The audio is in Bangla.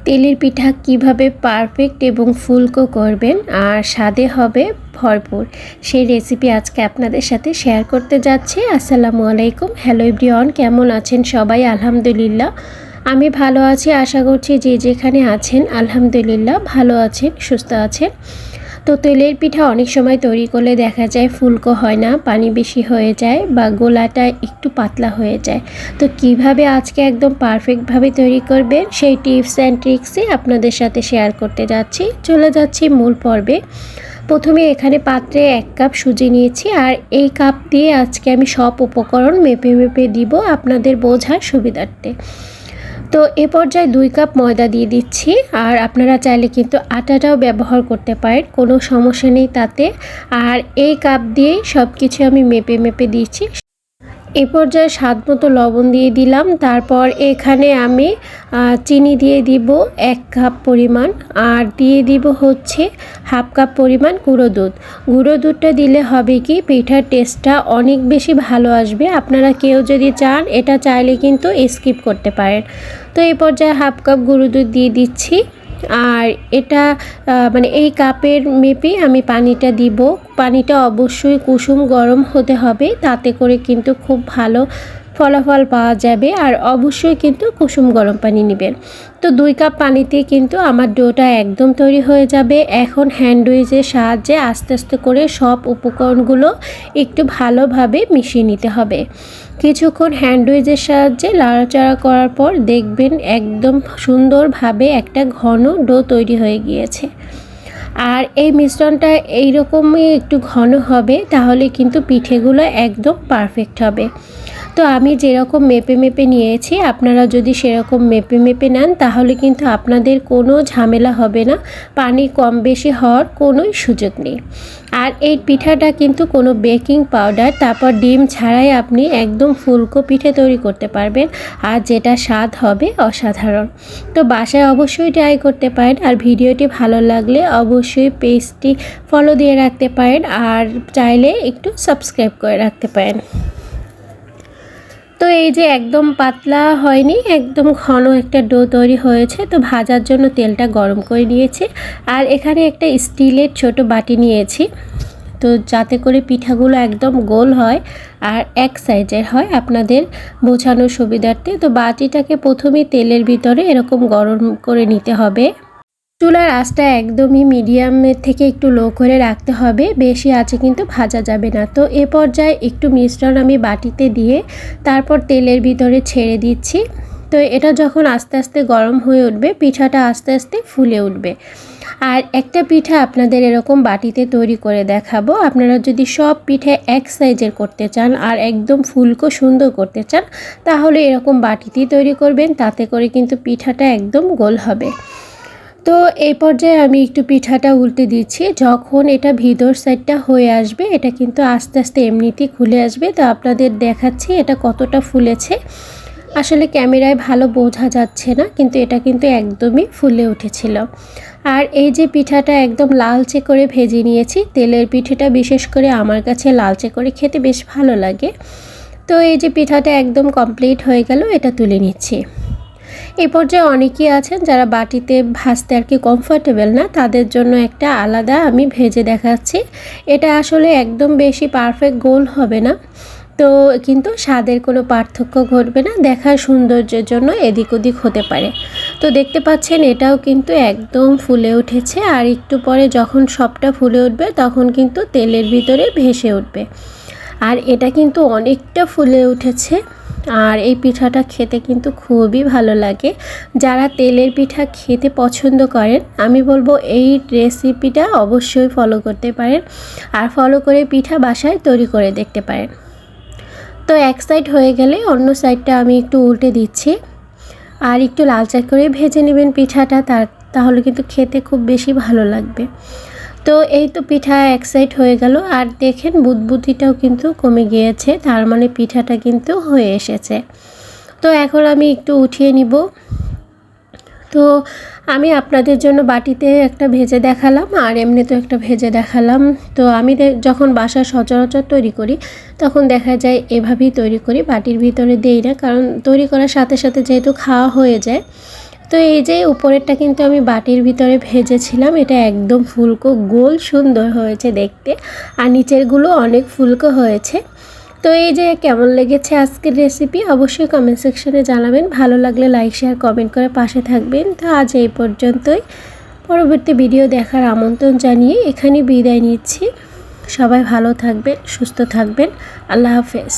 তেলের পিঠা কিভাবে পারফেক্ট এবং ফুলকো করবেন আর স্বাদে হবে ভরপুর, সেই রেসিপি আজকে আপনাদের সাথে শেয়ার করতে যাচ্ছি। আসসালামু আলাইকুম। হ্যালো এভরিওয়ান, কেমন আছেন সবাই? আলহামদুলিল্লাহ আমি ভালো আছি। আশা করছি যে যেখানে আছেন আলহামদুলিল্লাহ ভালো আছেন, সুস্থ আছেন। তো তেলের পিঠা অনেক সময় তৈরি করলে দেখা যায় ফুলকো হয় না, পানি বেশি হয়ে যায় বা গোলাটা একটু পাতলা হয়ে যায়। তো কিভাবে আজকে একদম পারফেক্টভাবে তৈরি করবেন সেই টিপস অ্যান্ড ট্রিক্সই আপনাদের সাথে শেয়ার করতে যাচ্ছি। চলে যাচ্ছি মূল পর্বে। প্রথমে এখানে পাত্রে 1 কাপ সুজি নিয়েছি, আর এই কাপ দিয়ে আজকে আমি সব উপকরণ মেপে মেপে দিব আপনাদের বোঝার সুবিধার্থে। তো এ পর্যায়ে 2 কাপ ময়দা দিয়ে দিচ্ছি, আর আপনারা চাইলে কিন্তু আটাটাও ব্যবহার করতে পারেন, কোনো সমস্যা নেই তাতে। আর এই কাপ দিয়েই সব কিছু আমি মেপে মেপে দিচ্ছি। এ পর্যায়ে স্বাদ মতো লবণ দিয়ে দিলাম। তারপর এখানে আমি চিনি দিয়ে দিব 1 কাপ পরিমাণ, আর দিয়ে দিব হচ্ছে 1/2 কাপ পরিমাণ গুঁড়ো দুধ। গুঁড়ো দুধটা দিলে হবে কি পিঠার টেস্টটা অনেক বেশি ভালো আসবে। আপনারা কেউ যদি চান এটা চাইলে কিন্তু স্কিপ করতে পারেন। তো এই পর্যায়ে 1/2 কাপ গুঁড়ো দুধ দিয়ে দিচ্ছি, আর এটা মানে এই কাপের মেপে আমি পানিটা দিব। পানিটা অবশ্যই কুসুম গরম হতে হবে, তাতে করে কিন্তু খুব ভালো ফলাফল পাওয়া যাবে। আর অবশ্যই কিন্তু কুসুম গরম পানি নেবেন। তো 2 কাপ পানিতে কিন্তু আমার ডোটা একদম তৈরি হয়ে যাবে। এখন হ্যান্ড উইচের সাহায্যে আস্তে আস্তে করে সব উপকরণগুলো একটু ভালোভাবে মিশিয়ে নিতে হবে। কিছুক্ষণ হ্যান্ড উইচের সাহায্যে নাড়াচাড়া করার পর দেখবেন একদম সুন্দরভাবে একটা ঘন ডো তৈরি হয়ে গিয়েছে। আর এই মিশ্রণটা এইরকমই একটু ঘন হবে, তাহলে কিন্তু পিঠেগুলো একদম পারফেক্ট হবে। তো আমি যেরকম মেপে মেপে নিয়েছি, আপনারা যদি সেরকম মেপে মেপে নেন তাহলে কিন্তু আপনাদের কোনো ঝামেলা হবে না, পানি কম বেশি হওয়ার কোনোই সুযোগ নেই। আর এই পিঠাটা কিন্তু কোনো বেকিং পাউডার তারপর ডিম ছাড়াই আপনি একদম ফুলকো পিঠে তৈরি করতে পারবেন, আর যেটা স্বাদ হবে অসাধারণ। তো বাসায় অবশ্যই ট্রাই করতে পারেন। আর ভিডিওটি ভালো লাগলে অবশ্যই পেজটি ফলো দিয়ে রাখতে পারেন, আর চাইলে একটু সাবস্ক্রাইব করে রাখতে পারেন। তো এই যে একদম পাতলা হয়নি, একদম ঘন একটা ডো তৈরি হয়েছে। তো ভাজার জন্য তেলটা গরম করে নিয়েছি, আর এখানে একটা স্টিলের ছোট বাটি নিয়েছি, তো যাতে করে পিঠাগুলো একদম গোল হয় আর এক সাইজের হয় আপনাদের বোঝানোর সুবিধার্থে। তো বাটিটাকে প্রথমে তেলের ভিতরে এরকম গরম করে নিতে হবে। চুলার আঁচটা একদমই মিডিয়ামের থেকে একটু লো করে রাখতে হবে, বেশি আঁচে কিন্তু ভাজা যাবে না। তো এ পর্যায়ে একটু মিশ্রণ আমি বাটিতে দিয়ে তারপর তেলের ভিতরে ছেড়ে দিচ্ছি। তো এটা যখন আস্তে আস্তে গরম হয়ে উঠবে, পিঠাটা আস্তে আস্তে ফুলে উঠবে। আর একটা পিঠা আপনাদের এরকম বাটিতে তৈরি করে দেখাবো। আপনারা যদি সব পিঠে এক সাইজের করতে চান আর একদম ফুলকো সুন্দর করতে চান, তাহলে এরকম বাটিতেই তৈরি করবেন, তাতে করে কিন্তু পিঠাটা একদম গোল হবে। তো এই পর্যায়ে আমি একটু পিঠাটা উল্টে দিচ্ছি। যখন এটা ভিতর সাইডটা হয়ে আসবে, এটা কিন্তু আস্তে আস্তে এমনিতেই খুলে আসবে। তো আপনাদের দেখাচ্ছি এটা কতটা ফুলেছে। আসলে ক্যামেরায় ভালো বোঝা যাচ্ছে না, কিন্তু এটা কিন্তু একদমই ফুলে উঠেছিল। আর এই যে পিঠাটা একদম লালচে করে ভেজে নিয়েছি। তেলের পিঠাটা বিশেষ করে আমার কাছে লালচে করে খেতে বেশ ভালো লাগে। তো এই যে পিঠাটা একদম কমপ্লিট হয়ে গেল, এটা তুলে নিচ্ছি। এই পর্যায়ে অনেকেই আছেন যারা বাটিতে ভাজতে আর কি কমফোর্টেবল না, তাদের জন্য একটা আলাদা আমি ভেজে দেখাচ্ছি। এটা আসলে একদম বেশি পারফেক্ট গোল হবে না, তো কিন্তু স্বাদের কোনো পার্থক্য ঘটবে না, দেখার সৌন্দর্যের জন্য এদিক ওদিক হতে পারে। তো দেখতে পাচ্ছেন এটাও কিন্তু একদম ফুলে উঠেছে, আর একটু পরে যখন সবটা ফুলে উঠবে তখন কিন্তু তেলের ভিতরে ভেসে উঠবে। আর এটা কিন্তু অনেকটা ফুলে উঠেছে, আর এই পিঠাটা খেতে কিন্তু খুবই ভালো লাগে। যারা তেলের পিঠা খেতে পছন্দ করেন, আমি বলবো এই রেসিপিটা অবশ্যই ফলো করতে পারেন, আর ফলো করে পিঠা বাসায় তৈরি করে দেখতে পারেন। তো এক সাইড হয়ে গেলে অন্য সাইডটা আমি একটু উল্টে দিচ্ছি, আর একটু লালচে করে ভেজে নেবেন পিঠাটা, তাহলে কিন্তু খেতে খুব বেশি ভালো লাগবে। তো এই তো পিঠা এক সাইড হয়ে গেল, আর দেখেন বুদবুদিটাও কিন্তু কমে গিয়েছে, তার মানে পিঠাটা কিন্তু হয়ে এসেছে। তো এখন আমি একটু উঠিয়ে নিব। তো আমি আপনাদের জন্য বাটিতে একটা ভেজে দেখালাম, আর এমনিতেও একটা ভেজে দেখালাম। তো আমি যখন বাসা সচরাচর তৈরি করি তখন দেখা যায় এভাবেই তৈরি করি, বাটির ভিতরে দেই না, কারণ তৈরি করার সাথে সাথে যেহেতু খাওয়া হয়ে যায়, তো এই যে উপরেরটা কিন্তু আমি বাটির ভিতরে ভেজেছিলাম, এটা একদম ফুলকো গোল সুন্দর হয়েছে দেখতে, আর নিচেরগুলো অনেক ফুলকো হয়েছে। তো এই যে কেমন লেগেছে আজকের রেসিপি অবশ্যই কমেন্ট সেকশনে জানাবেন। ভালো লাগলে লাইক শেয়ার কমেন্ট করে পাশে থাকবেন। তো আজ এই পর্যন্তই, পরবর্তী ভিডিও দেখার আমন্ত্রণ জানিয়ে এখানে বিদায় নিচ্ছি। সবাই ভালো থাকবেন, সুস্থ থাকবেন। আল্লাহ হাফেজ।